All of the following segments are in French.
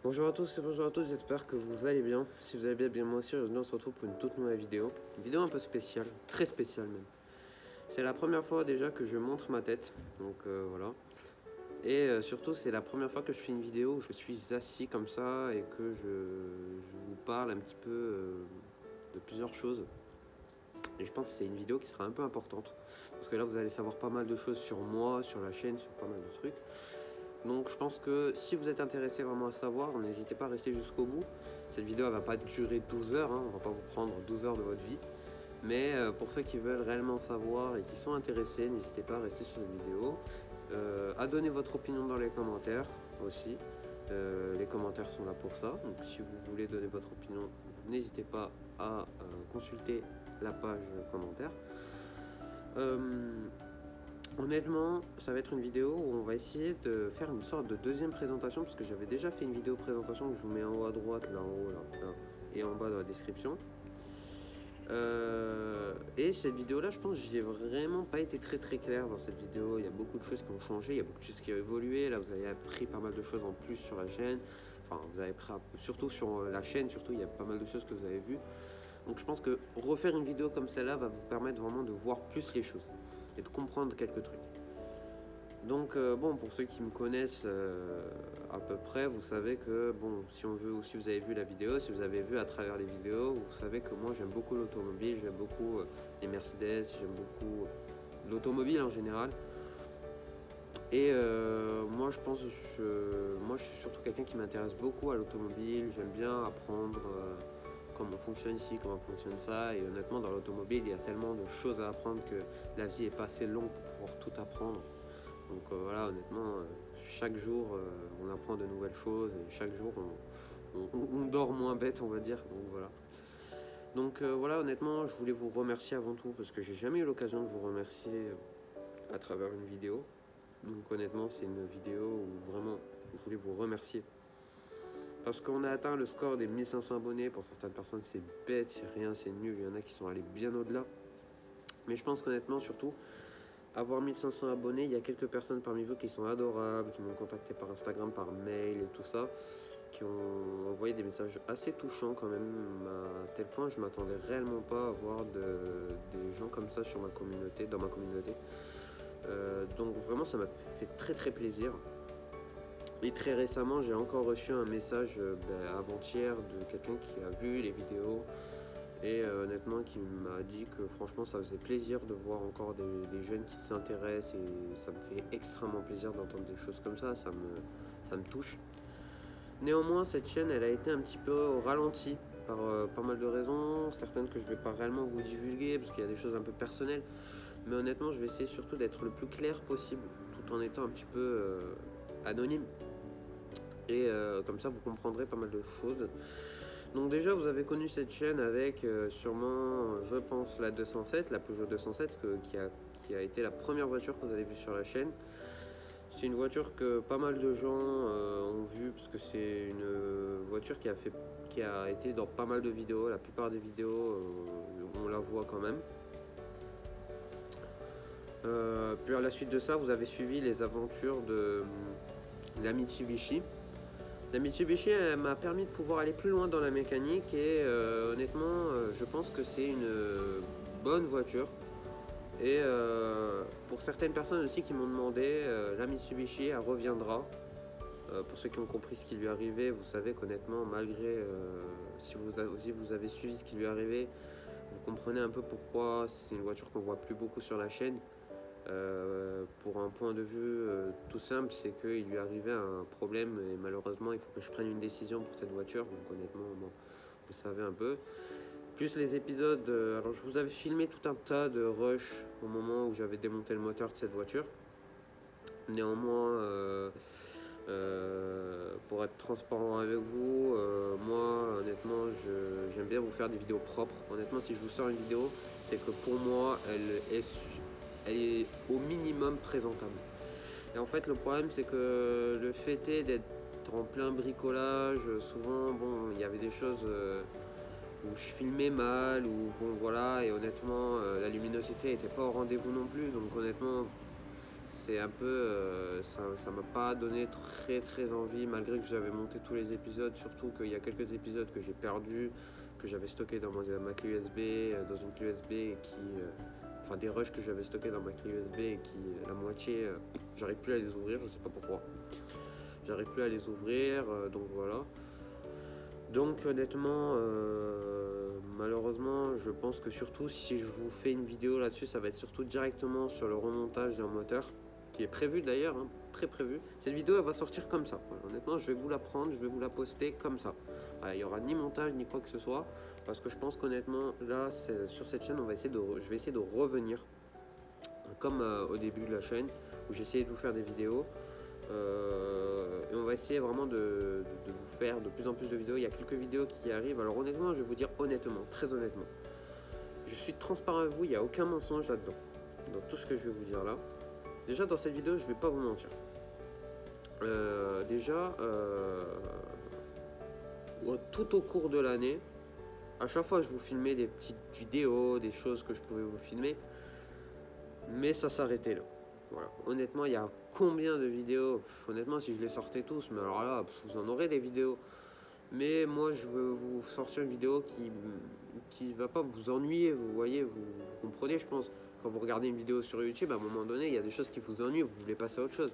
Bonjour à tous et bonjour à tous, j'espère que vous allez bien. Si vous allez bien, moi aussi, aujourd'hui on se retrouve pour une toute nouvelle vidéo. Une vidéo un peu spéciale, très spéciale même. C'est la première fois déjà que je montre ma tête, donc voilà. Et surtout c'est la première fois que je fais une vidéo où je suis assis comme ça et que je vous parle un petit peu de plusieurs choses. Et je pense que c'est une vidéo qui sera un peu importante. Parce que là vous allez savoir pas mal de choses sur moi, sur la chaîne, sur pas mal de trucs. Donc je pense que si vous êtes intéressé vraiment à savoir, n'hésitez pas à rester jusqu'au bout. Cette vidéo elle va pas durer 12 heures, hein, on va pas vous prendre 12 heures de votre vie. Mais pour ceux qui veulent réellement savoir et qui sont intéressés, n'hésitez pas à rester sur la vidéo. À donner votre opinion dans les commentaires aussi. Les commentaires sont là pour ça. Donc si vous voulez donner votre opinion, n'hésitez pas à consulter la page commentaire. Honnêtement, ça va être une vidéo où on va essayer de faire une sorte de deuxième présentation, parce que j'avais déjà fait une vidéo présentation que je vous mets en haut à droite, là en haut, là, et en bas dans la description. Et cette vidéo-là, je pense que j'ai vraiment pas été très clair dans cette vidéo. Il y a beaucoup de choses qui ont changé, il y a beaucoup de choses qui ont évolué. Là, vous avez appris pas mal de choses en plus sur la chaîne. Enfin, vous avez appris surtout sur la chaîne, surtout il y a pas mal de choses que vous avez vues. Donc je pense que refaire une vidéo comme celle-là va vous permettre vraiment de voir plus les choses et de comprendre quelques trucs. Donc bon, pour ceux qui me connaissent à peu près, vous savez que bon, si vous avez vu la vidéo, si vous avez vu à travers les vidéos, vous savez que moi j'aime beaucoup l'automobile, j'aime beaucoup les Mercedes, j'aime beaucoup l'automobile en général. Et moi je pense, moi je suis surtout quelqu'un qui m'intéresse beaucoup à l'automobile, j'aime bien apprendre comment fonctionne ici, comment fonctionne ça, et honnêtement dans l'automobile il y a tellement de choses à apprendre que la vie est pas assez longue pour pouvoir tout apprendre. Donc voilà, honnêtement, chaque jour on apprend de nouvelles choses et chaque jour on dort moins bête, on va dire. Donc voilà. Donc voilà, honnêtement, je voulais vous remercier avant tout parce que j'ai jamais eu l'occasion de vous remercier à travers une vidéo. Donc honnêtement, c'est une vidéo où vraiment je voulais vous remercier. Parce qu'on a atteint le score des 1500 abonnés. Pour certaines personnes, c'est bête, c'est rien, c'est nul. Il y en a qui sont allés bien au-delà. Mais je pense qu'honnêtement, surtout, avoir 1500 abonnés, il y a quelques personnes parmi vous qui sont adorables, qui m'ont contacté par Instagram, par mail et tout ça, qui ont envoyé des messages assez touchants quand même, à tel point je m'attendais réellement pas à avoir des gens comme ça sur ma communauté, dans ma communauté. Donc vraiment ça m'a fait très plaisir. Et très récemment j'ai encore reçu un message avant-hier de quelqu'un qui a vu les vidéos et honnêtement qui m'a dit que franchement ça faisait plaisir de voir encore des jeunes qui s'intéressent, et ça me fait extrêmement plaisir d'entendre des choses comme ça me touche. Néanmoins cette chaîne elle a été un petit peu au ralenti par pas mal de raisons, certaines que je ne vais pas réellement vous divulguer parce qu'il y a des choses un peu personnelles, mais honnêtement je vais essayer surtout d'être le plus clair possible tout en étant un petit peu anonyme, et comme ça vous comprendrez pas mal de choses. Donc déjà vous avez connu cette chaîne avec sûrement je pense la 207, la Peugeot 207 qui a été la première voiture que vous avez vue sur la chaîne. C'est une voiture que pas mal de gens ont vue parce que c'est une voiture qui a été dans pas mal de vidéos. La plupart des vidéos on la voit quand même. Puis à la suite de ça vous avez suivi les aventures de la Mitsubishi. La Mitsubishi m'a permis de pouvoir aller plus loin dans la mécanique, et honnêtement je pense que c'est une bonne voiture. Et pour certaines personnes aussi qui m'ont demandé, la Mitsubishi elle reviendra. Pour ceux qui ont compris ce qui lui arrivait, vous savez qu'honnêtement malgré si vous avez suivi ce qui lui arrivait, vous comprenez un peu pourquoi c'est une voiture qu'on voit plus beaucoup sur la chaîne. Pour un point de vue tout simple, c'est qu'il lui arrivait un problème et malheureusement il faut que je prenne une décision pour cette voiture. Donc honnêtement bon, vous savez un peu. Plus les épisodes, alors je vous avais filmé tout un tas de rush au moment où j'avais démonté le moteur de cette voiture. Néanmoins pour être transparent avec vous, moi honnêtement j'aime bien vous faire des vidéos propres. Honnêtement si je vous sors une vidéo, c'est que pour moi elle est au minimum présentable. Et en fait le problème c'est que le fait est d'être en plein bricolage, souvent bon il y avait des choses où je filmais mal, ou bon voilà, et honnêtement la luminosité n'était pas au rendez-vous non plus, donc honnêtement c'est un peu, ça m'a pas donné très envie, malgré que j'avais monté tous les épisodes, surtout qu'il y a quelques épisodes que j'ai perdus, que j'avais stocké dans ma clé USB, dans une clé USB, et enfin des rushs que j'avais stockés dans ma clé USB et qui, la moitié, j'arrive plus à les ouvrir, je sais pas pourquoi. J'arrive plus à les ouvrir, donc voilà. Donc honnêtement, malheureusement, je pense que surtout si je vous fais une vidéo là-dessus, ça va être surtout directement sur le remontage d'un moteur, qui est prévu d'ailleurs, hein, très prévu. Cette vidéo, elle va sortir comme ça. Voilà, honnêtement, je vais vous la prendre, je vais vous la poster comme ça. Voilà, il n'y aura ni montage, ni quoi que ce soit, parce que je pense qu'honnêtement, là, sur cette chaîne, je vais essayer de revenir, comme au début de la chaîne, où j'essayais de vous faire des vidéos. Et on va essayer vraiment de vous faire de plus en plus de vidéos. Il y a quelques vidéos qui arrivent. Alors honnêtement, je vais vous dire honnêtement, très honnêtement, je suis transparent avec vous, il n'y a aucun mensonge là-dedans, dans tout ce que je vais vous dire là. Déjà dans cette vidéo, je vais pas vous mentir. Tout au cours de l'année, à chaque fois je vous filmais des petites vidéos, des choses que je pouvais vous filmer, mais ça s'arrêtait là. Voilà. Honnêtement, il y a combien de vidéos? Honnêtement, si je les sortais tous, mais alors là, vous en aurez des vidéos. Mais moi, je veux vous sortir une vidéo qui va pas vous ennuyer, vous voyez, vous comprenez, je pense. Quand vous regardez une vidéo sur YouTube, à un moment donné, il y a des choses qui vous ennuient, vous voulez passer à autre chose.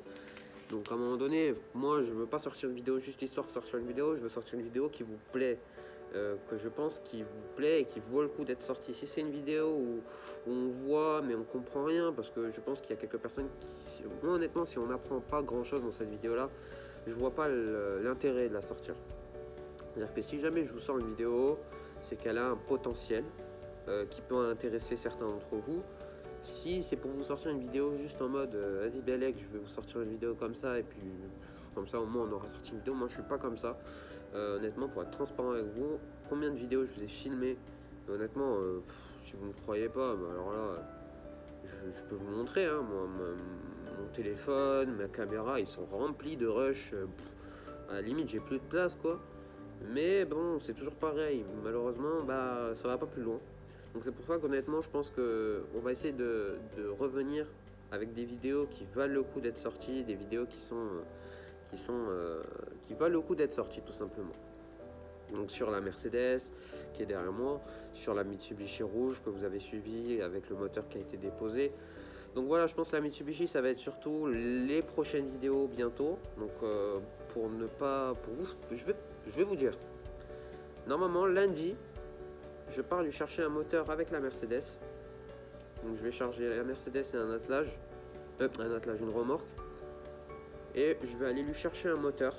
Donc à un moment donné, moi, je veux pas sortir une vidéo juste histoire de sortir une vidéo, je veux sortir une vidéo qui vous plaît. Que je pense qui vous plaît et qui vaut le coup d'être sorti. Si c'est une vidéo où on voit mais on comprend rien, parce que je pense qu'il y a quelques personnes qui... Moi honnêtement, si on n'apprend pas grand chose dans cette vidéo là, je vois pas l'intérêt de la sortir. C'est-à-dire que si jamais je vous sors une vidéo, c'est qu'elle a un potentiel qui peut intéresser certains d'entre vous. Si c'est pour vous sortir une vidéo juste en mode vas-y Belek, je vais vous sortir une vidéo comme ça et puis comme ça au moins on aura sorti une vidéo, moi je suis pas comme ça. Honnêtement, pour être transparent avec vous, combien de vidéos je vous ai filmé, honnêtement, si vous ne me croyez pas, bah alors là, je peux vous montrer, hein, mon téléphone, ma caméra, ils sont remplis de rush, à la limite j'ai plus de place quoi, mais bon, c'est toujours pareil, malheureusement, bah ça va pas plus loin. Donc c'est pour ça qu'honnêtement, je pense qu'on va essayer de revenir avec des vidéos qui valent le coup d'être sorties, des vidéos qui valent le coup d'être sorties tout simplement. Donc sur la Mercedes qui est derrière moi, sur la Mitsubishi rouge que vous avez suivi avec le moteur qui a été déposé. Donc voilà, je pense que la Mitsubishi ça va être surtout les prochaines vidéos bientôt. Donc pour vous, je vais vous dire. Normalement lundi, je pars lui chercher un moteur avec la Mercedes. Donc je vais charger la Mercedes et un attelage, une remorque. Et je vais aller lui chercher un moteur.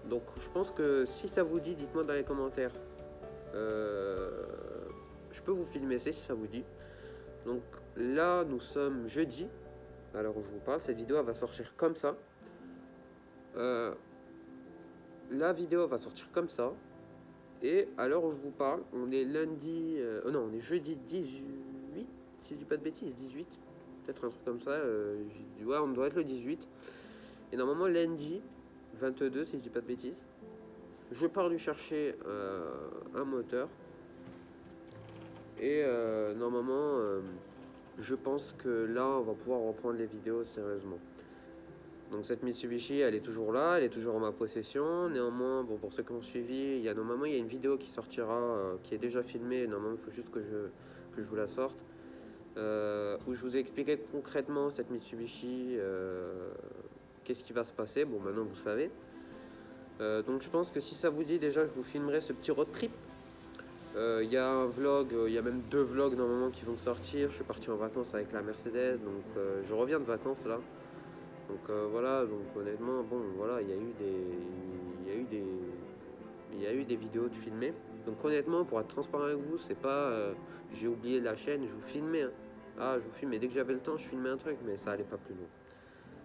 Donc je pense que si ça vous dit, dites-moi dans les commentaires. Je peux vous filmer ça si ça vous dit. Donc là nous sommes jeudi, à l'heure où je vous parle, cette vidéo elle va sortir comme ça. La vidéo va sortir comme ça. Et à l'heure où je vous parle, on est lundi, non on est jeudi 18, si je dis pas de bêtises, 18, peut-être un truc comme ça, ouais on doit être le 18. Et normalement lundi 22, si je dis pas de bêtises, je pars lui chercher un moteur. Et normalement, je pense que là, on va pouvoir reprendre les vidéos sérieusement. Donc cette Mitsubishi, elle est toujours là, elle est toujours en ma possession. Néanmoins, bon, pour ceux qui ont suivi, normalement il y a une vidéo qui sortira, qui est déjà filmée. Normalement, il faut juste que je vous la sorte. Où je vous ai expliqué concrètement cette Mitsubishi, qu'est-ce qui va se passer. Bon, maintenant vous savez. Donc je pense que si ça vous dit, déjà je vous filmerai ce petit road trip. Il y a un vlog, il y a même 2 vlogs normalement qui vont sortir. Je suis parti en vacances avec la Mercedes, donc je reviens de vacances là. Donc voilà, donc honnêtement, bon voilà, il y a eu des vidéos de filmer. Donc honnêtement, pour être transparent avec vous, c'est pas j'ai oublié la chaîne, je vous filmais. Hein. Ah, je vous filmais dès que j'avais le temps, je filmais un truc, mais ça allait pas plus loin.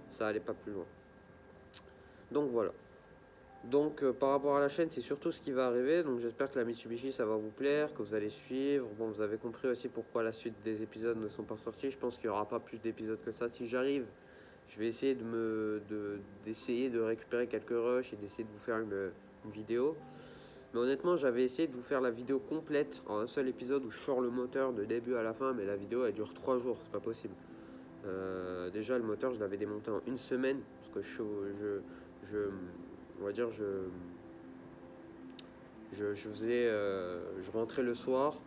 Ça allait pas plus loin. Donc voilà. Donc par rapport à la chaîne, c'est surtout ce qui va arriver. Donc j'espère que la Mitsubishi ça va vous plaire, que vous allez suivre. Bon, vous avez compris aussi pourquoi la suite des épisodes ne sont pas sortis. Je pense qu'il n'y aura pas plus d'épisodes que ça. Si j'arrive, je vais essayer d'essayer de récupérer quelques rushs et d'essayer de vous faire une vidéo. Mais honnêtement, j'avais essayé de vous faire la vidéo complète en un seul épisode où je sors le moteur de début à la fin, mais la vidéo elle dure 3 jours, c'est pas possible. Déjà le moteur je l'avais démonté en une semaine parce que on va dire je faisais je rentrais le soir,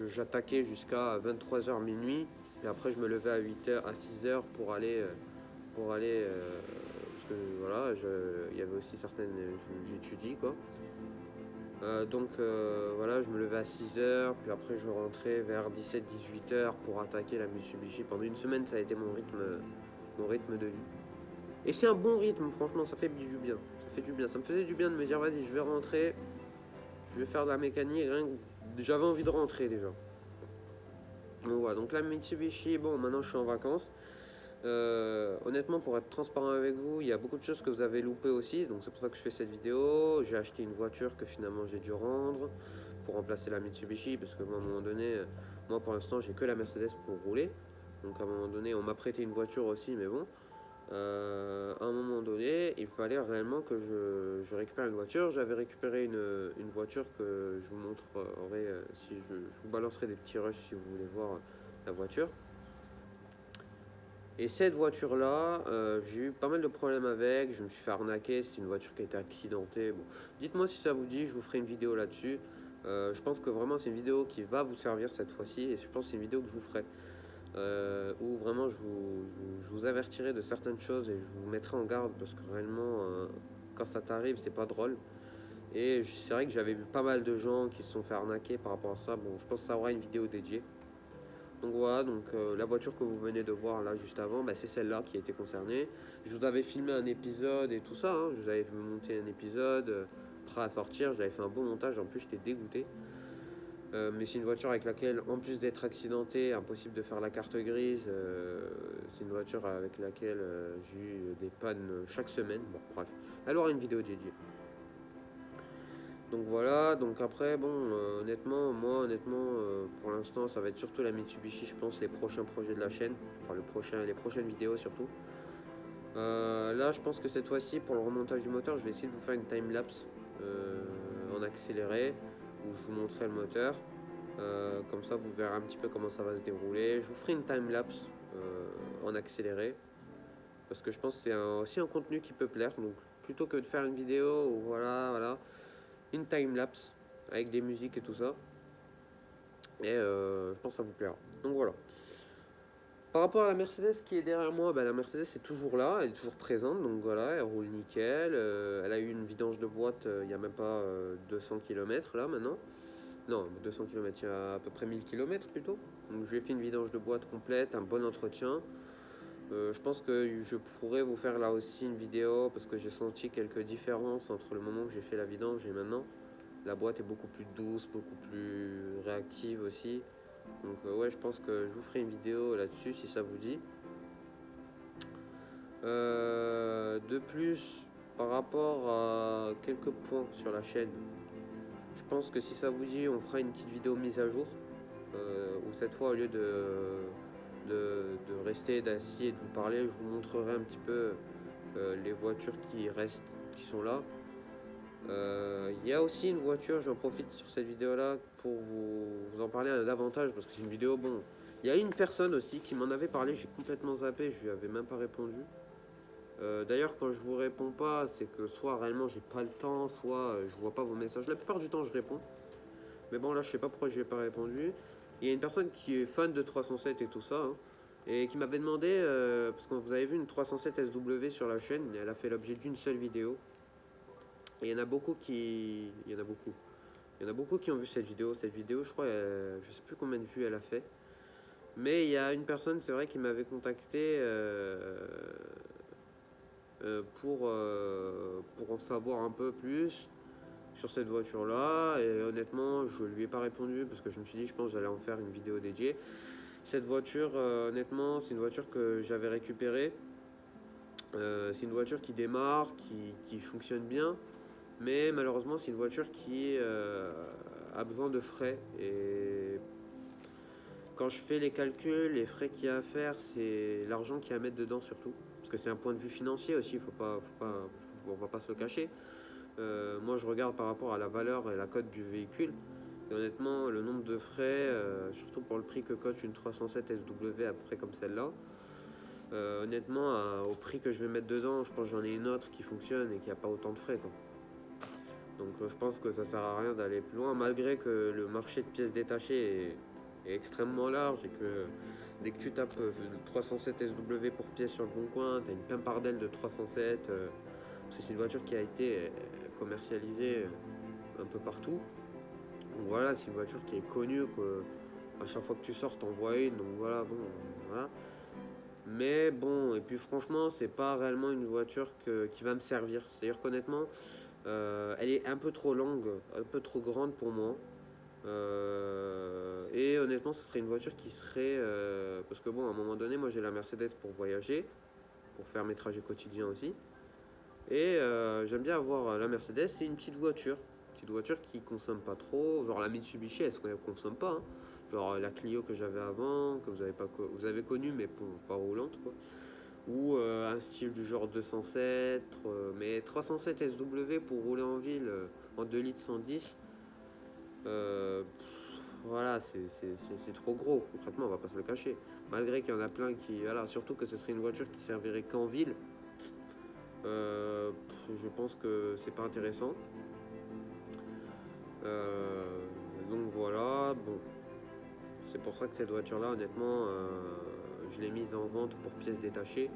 j'attaquais jusqu'à 23h minuit et après je me levais à 8h à 6h pour aller parce que voilà, il y avait aussi certaines j'étudie quoi. Voilà, je me levais à 6h, puis après je rentrais vers 17-18h pour attaquer la Mitsubishi. Pendant une semaine, ça a été mon rythme de vie. Et c'est un bon rythme, franchement, ça fait du bien. Ça fait du bien. Ça me faisait du bien de me dire, vas-y, je vais rentrer, je vais faire de la mécanique. J'avais envie de rentrer déjà. Donc voilà, donc la Mitsubishi, bon, maintenant je suis en vacances. Honnêtement, pour être transparent avec vous, il y a beaucoup de choses que vous avez loupées aussi, donc c'est pour ça que je fais cette vidéo. J'ai acheté une voiture que finalement j'ai dû rendre pour remplacer la Mitsubishi, parce que à un moment donné, moi pour l'instant j'ai que la Mercedes pour rouler. Donc à un moment donné, on m'a prêté une voiture aussi, mais bon. À un moment donné, il fallait réellement que je récupère une voiture. J'avais récupéré une voiture que je vous montrerai, si je vous balancerai des petits rushs si vous voulez voir la voiture. Et cette voiture-là, j'ai eu pas mal de problèmes avec, je me suis fait arnaquer, c'est une voiture qui a été accidentée. Bon, dites-moi si ça vous dit, je vous ferai une vidéo là-dessus. Je pense que vraiment c'est une vidéo qui va vous servir cette fois-ci et je pense que c'est une vidéo que je vous ferai. Où vraiment je vous avertirai de certaines choses et je vous mettrai en garde parce que réellement, quand ça t'arrive, c'est pas drôle. Et c'est vrai que j'avais vu pas mal de gens qui se sont fait arnaquer par rapport à ça. Bon, je pense que ça aura une vidéo dédiée. Donc voilà, la voiture que vous venez de voir là juste avant, c'est celle-là qui a été concernée. Je vous avais filmé un épisode et tout ça, hein. Je vous avais monté un épisode prêt à sortir, j'avais fait un bon montage, en plus j'étais dégoûté. Mais c'est une voiture avec laquelle, en plus d'être accidentée, impossible de faire la carte grise, c'est une voiture avec laquelle j'ai eu des pannes chaque semaine. Bon, bref, elle aura une vidéo dédiée. Donc voilà, donc après, bon, honnêtement, pour l'instant, ça va être surtout la Mitsubishi, je pense, les prochains projets de la chaîne, enfin les prochaines vidéos surtout. Là, je pense que cette fois-ci, pour le remontage du moteur, je vais essayer de vous faire une time-lapse en accéléré, où je vous montrerai le moteur. Comme ça, vous verrez un petit peu comment ça va se dérouler. Je vous ferai une time-lapse en accéléré, parce que je pense que c'est aussi un contenu qui peut plaire, donc plutôt que de faire une vidéo où voilà, une time-lapse avec des musiques et tout ça. Et je pense que ça vous plaira. Donc voilà. Par rapport à la Mercedes qui est derrière moi, la Mercedes est toujours là, elle est toujours présente. Donc voilà, elle roule nickel. Elle a eu une vidange de boîte il n'y a même pas 200 km là maintenant. Non, 200 km, il y a à peu près 1000 km plutôt. Donc je lui ai fait une vidange de boîte complète, un bon entretien. Je pense que je pourrais vous faire là aussi une vidéo parce que j'ai senti quelques différences entre le moment que j'ai fait la vidange et maintenant. La boîte est beaucoup plus douce, beaucoup plus réactive aussi. Donc ouais, je pense que je vous ferai une vidéo là-dessus si ça vous dit. De plus, par rapport à quelques points sur la chaîne, je pense que si ça vous dit, on fera une petite vidéo mise à jour. Où cette fois, au lieu de rester d'assis et de vous parler, je vous montrerai un petit peu les voitures qui sont là. Il y a aussi une voiture, j'en profite sur cette vidéo là pour vous en parler davantage parce que c'est une vidéo, bon, il y a une personne aussi qui m'en avait parlé, j'ai complètement zappé, je lui avais même pas répondu. D'ailleurs quand je vous réponds pas, c'est que soit réellement j'ai pas le temps, soit je vois pas vos messages. La plupart du temps je réponds, mais bon là je sais pas pourquoi je n'ai pas répondu. Il y a une personne qui est fan de 307 et tout ça, hein, et qui m'avait demandé, parce que vous avez vu une 307 SW sur la chaîne, elle a fait l'objet d'une seule vidéo. Et il y en a beaucoup qui ont vu cette vidéo. Cette vidéo, je crois, je sais plus combien de vues elle a fait. Mais il y a une personne, c'est vrai, qui m'avait contacté pour en savoir un peu plus sur cette voiture-là. Et honnêtement, je lui ai pas répondu parce que je me suis dit, je pense que j'allais en faire une vidéo dédiée. Cette voiture, honnêtement, c'est une voiture que j'avais récupérée. C'est une voiture qui démarre, qui fonctionne bien. Mais malheureusement, c'est une voiture qui a besoin de frais. Et quand je fais les calculs, les frais qu'il y a à faire, c'est l'argent qu'il y a à mettre dedans surtout. Parce que c'est un point de vue financier aussi, on va pas se le cacher. Moi, je regarde par rapport à la valeur et la cote du véhicule. Et honnêtement, le nombre de frais, surtout pour le prix que coûte une 307 SW à peu près comme celle-là, honnêtement, au prix que je vais mettre dedans, je pense que j'en ai une autre qui fonctionne et qui n'a pas autant de frais, quoi. Donc je pense que ça sert à rien d'aller plus loin, malgré que le marché de pièces détachées est extrêmement large et que dès que tu tapes 307 SW pour pièce sur le bon coin, tu as une pimpardelle de 307, parce que c'est une voiture qui a été commercialisée un peu partout. Donc voilà, c'est une voiture qui est connue, que à chaque fois que tu sors, t'en vois une, donc voilà, bon, voilà. Mais bon, et puis franchement, c'est pas réellement une voiture qui va me servir. C'est-à-dire qu'honnêtement, elle est un peu trop longue, un peu trop grande pour moi. Et honnêtement, ce serait une voiture qui serait... parce que bon, à un moment donné, moi j'ai la Mercedes pour voyager, pour faire mes trajets quotidiens aussi. Et j'aime bien avoir la Mercedes, c'est une petite voiture. Petite voiture qui consomme pas trop. Genre la Mitsubishi, elle ne consomme pas, hein. Genre la Clio que j'avais avant, que vous avez connu, mais pas roulante, quoi. Ou un style du genre 207, mais 307 SW pour rouler en ville en 2 litres 110. Voilà, c'est trop gros, concrètement, on va pas se le cacher. Malgré qu'il y en a plein qui. Voilà, surtout que ce serait une voiture qui servirait qu'en ville. Je pense que c'est pas intéressant. Donc voilà, bon. C'est pour ça que cette voiture-là, honnêtement, je l'ai mise en vente pour pièces détachées.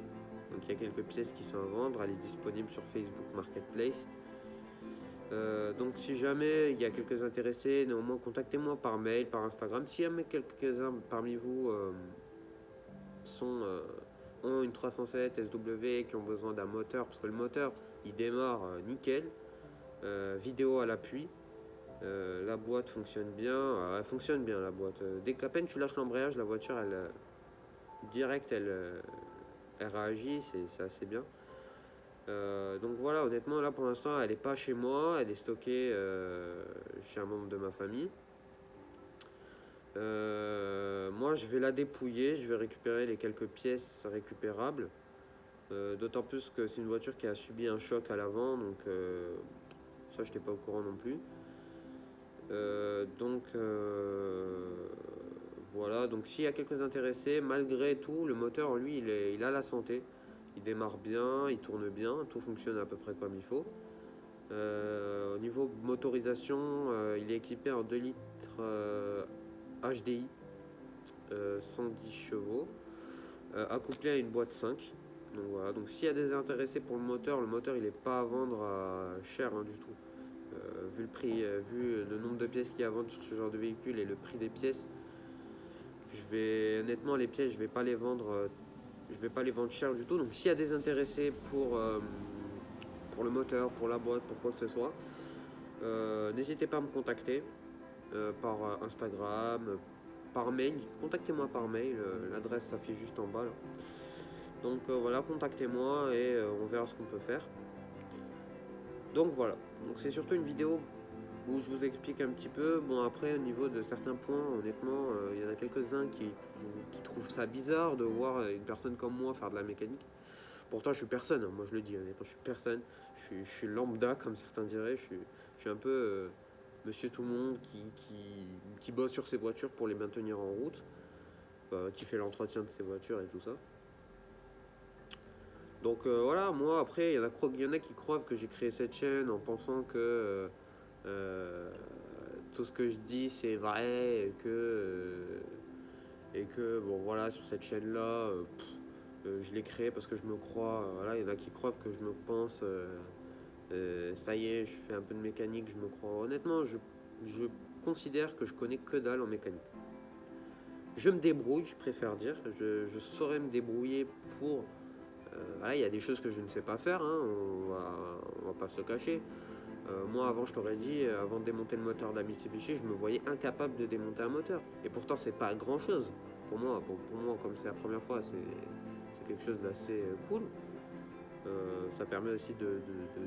Donc il y a quelques pièces qui sont à vendre, elle est disponible sur Facebook Marketplace. Donc si jamais il y a quelques intéressés, néanmoins contactez-moi par mail, par Instagram. Si jamais quelques-uns parmi vous ont une 307 SW qui ont besoin d'un moteur, parce que le moteur il démarre nickel, vidéo à l'appui, la boîte fonctionne bien, elle fonctionne bien la boîte. Dès qu'à peine tu lâches l'embrayage, la voiture elle direct elle réagit, c'est assez bien. Donc voilà, honnêtement, là pour l'instant, elle n'est pas chez moi, elle est stockée chez un membre de ma famille. Moi, je vais la dépouiller, je vais récupérer les quelques pièces récupérables. D'autant plus que c'est une voiture qui a subi un choc à l'avant, donc ça, je n'étais pas au courant non plus. Donc voilà, donc s'il y a quelques intéressés, malgré tout, le moteur, lui, il a la santé. Il démarre bien, il tourne bien, tout fonctionne à peu près comme il faut. Au niveau motorisation, il est équipé en 2 litres HDI, 110 chevaux, accouplé à une boîte 5. Donc voilà, donc s'il y a des intéressés pour le moteur il n'est pas à vendre cher, hein, du tout. Vu le prix, vu le nombre de pièces qu'il y a à vendre sur ce genre de véhicule et le prix des pièces, honnêtement, les pièces, je vais pas les vendre cher du tout. Donc s'il y a des intéressés pour le moteur, pour la boîte, pour quoi que ce soit, n'hésitez pas à me contacter par Instagram, par mail. Contactez-moi par mail, l'adresse s'affiche juste en bas là. Donc voilà, contactez-moi et on verra ce qu'on peut faire. Donc voilà, donc c'est surtout une vidéo où je vous explique un petit peu. Bon, après, au niveau de certains points, honnêtement, il y en a quelques-uns qui trouvent ça bizarre de voir une personne comme moi faire de la mécanique. Pourtant, je suis personne, hein, moi je le dis, honnêtement, je suis personne. Je suis lambda, comme certains diraient. Je suis un peu monsieur tout le monde qui bosse sur ses voitures pour les maintenir en route, qui fait l'entretien de ses voitures et tout ça. Donc voilà, moi après, il y en a qui croient que j'ai créé cette chaîne en pensant que tout ce que je dis c'est vrai et que bon voilà, sur cette chaîne là je l'ai créé parce que je me crois, voilà, il y en a qui croient que je me pense ça y est, je fais un peu de mécanique, je me crois. Honnêtement, je considère que je connais que dalle en mécanique. Je me débrouille, je préfère dire, je saurais me débrouiller pour voilà, il y a des choses que je ne sais pas faire, hein, on va pas se le cacher. Moi, avant, je t'aurais dit, avant de démonter le moteur de la Mitsubishi, je me voyais incapable de démonter un moteur. Et pourtant, c'est pas grand chose. Pour moi, comme c'est la première fois, c'est quelque chose d'assez cool. Ça permet aussi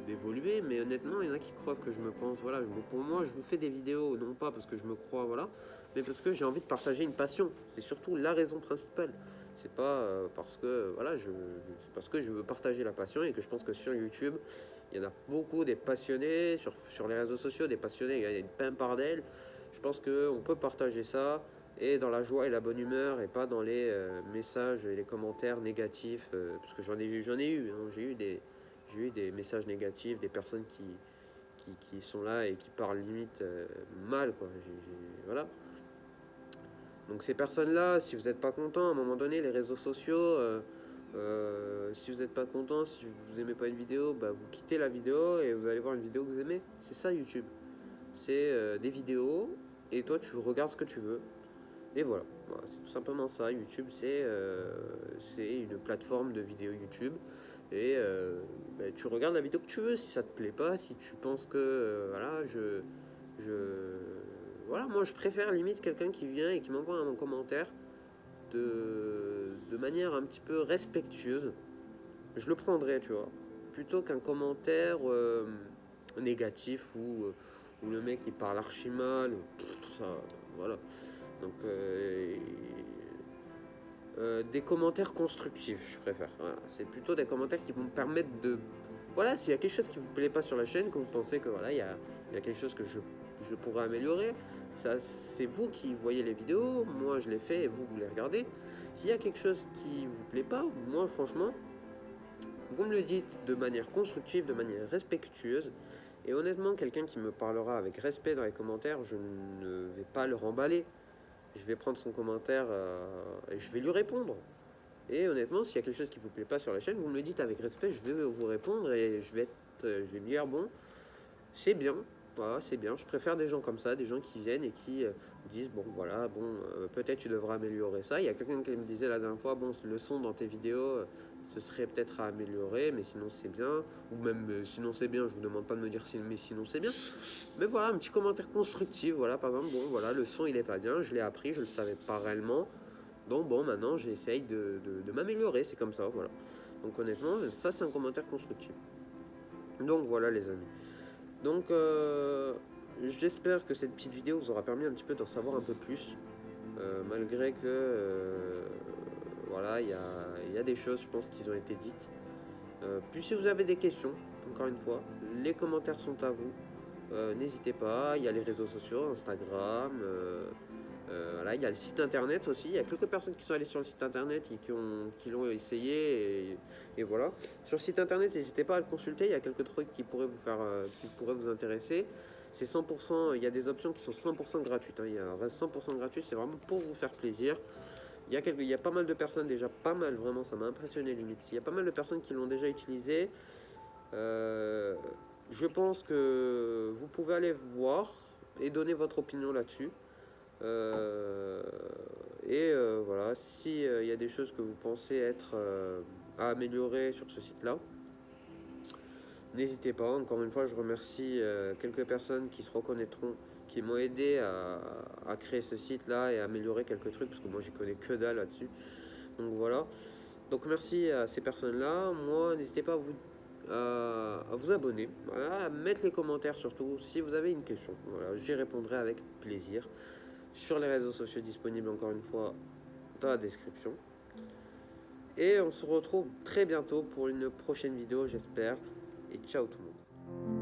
d'évoluer, mais honnêtement, il y en a qui croient que je me pense, voilà, pour moi, je vous fais des vidéos, non pas parce que je me crois, voilà, mais parce que j'ai envie de partager une passion. C'est surtout la raison principale. C'est pas parce que, voilà, c'est parce que je veux partager la passion et que je pense que sur YouTube, il y en a beaucoup des passionnés, sur les réseaux sociaux, des passionnés, il y a une pimpardelle. Je Je pense qu'on peut partager ça et dans la joie et la bonne humeur et pas dans les messages et les commentaires négatifs, parce que j'en ai eu, hein. J'ai eu des messages négatifs, des personnes qui sont là et qui parlent limite mal, quoi. Voilà. Donc ces personnes-là, si vous n'êtes pas content, à un moment donné, les réseaux sociaux, si vous n'êtes pas content, si vous aimez pas une vidéo, bah, vous quittez la vidéo et vous allez voir une vidéo que vous aimez. C'est ça YouTube. C'est des vidéos et toi tu regardes ce que tu veux. Et voilà, c'est tout simplement ça. YouTube, c'est une plateforme de vidéos YouTube. Et bah, tu regardes la vidéo que tu veux. Si ça te plaît pas, si tu penses que voilà, voilà, moi je préfère limite quelqu'un qui vient et qui m'envoie un commentaire de manière un petit peu respectueuse. Je le prendrais, tu vois, plutôt qu'un commentaire négatif où le mec il parle archi mal, tout ça, voilà. Donc des commentaires constructifs, je préfère. Voilà. C'est plutôt des commentaires qui vont me permettre de... Voilà, s'il y a quelque chose qui vous plaît pas sur la chaîne, que vous pensez que voilà, il y a quelque chose que je pourrais améliorer, ça c'est vous qui voyez les vidéos, moi je les fais et vous les regardez. S'il y a quelque chose qui vous plaît pas, moi franchement, vous me le dites de manière constructive, de manière respectueuse. Et honnêtement, quelqu'un qui me parlera avec respect dans les commentaires, je ne vais pas le remballer. Je vais prendre son commentaire et je vais lui répondre. Et honnêtement, s'il y a quelque chose qui ne vous plaît pas sur la chaîne, vous me le dites avec respect, je vais vous répondre et je vais me dire, bon, c'est bien, voilà, c'est bien. Je préfère des gens comme ça, des gens qui viennent et qui disent, bon, voilà, bon, peut-être tu devras améliorer ça. Il y a quelqu'un qui me disait la dernière fois, bon, le son dans tes vidéos, ce serait peut-être à améliorer, mais sinon c'est bien. Ou même, sinon c'est bien, je vous demande pas de me dire mais sinon c'est bien. Mais voilà, un petit commentaire constructif, voilà, par exemple, bon, voilà, le son il est pas bien, je l'ai appris, je le savais pas réellement. Donc bon, maintenant j'essaye de m'améliorer, c'est comme ça, voilà. Donc honnêtement, ça c'est un commentaire constructif. Donc voilà les amis. Donc j'espère que cette petite vidéo vous aura permis un petit peu d'en savoir un peu plus. Malgré que voilà, il y a des choses, je pense, qui ont été dites. Puis si vous avez des questions, encore une fois, les commentaires sont à vous. N'hésitez pas, il y a les réseaux sociaux, Instagram, voilà, il y a le site internet aussi. Il y a quelques personnes qui sont allées sur le site internet et qui l'ont essayé et voilà. Sur le site internet, n'hésitez pas à le consulter. Il y a quelques trucs qui pourraient qui pourraient vous intéresser. C'est 100%, il y a des options qui sont 100% gratuites. Hein. Il y a 100% gratuit, c'est vraiment pour vous faire plaisir. Il y a pas mal de personnes déjà, pas mal vraiment, ça m'a impressionné limite. Il y a pas mal de personnes qui l'ont déjà utilisé. Je pense que vous pouvez aller voir et donner votre opinion là-dessus. Voilà, si il y a des choses que vous pensez être à améliorer sur ce site-là, n'hésitez pas. Encore une fois, je remercie quelques personnes qui se reconnaîtront, qui m'ont aidé à créer ce site-là et à améliorer quelques trucs, parce que moi j'y connais que dalle là-dessus. Donc voilà. Donc merci à ces personnes-là. Moi, n'hésitez pas à vous abonner, voilà, à mettre les commentaires surtout si vous avez une question. Voilà, j'y répondrai avec plaisir. Sur les réseaux sociaux disponibles, encore une fois, dans la description. Et on se retrouve très bientôt pour une prochaine vidéo, j'espère. Et ciao tout le monde.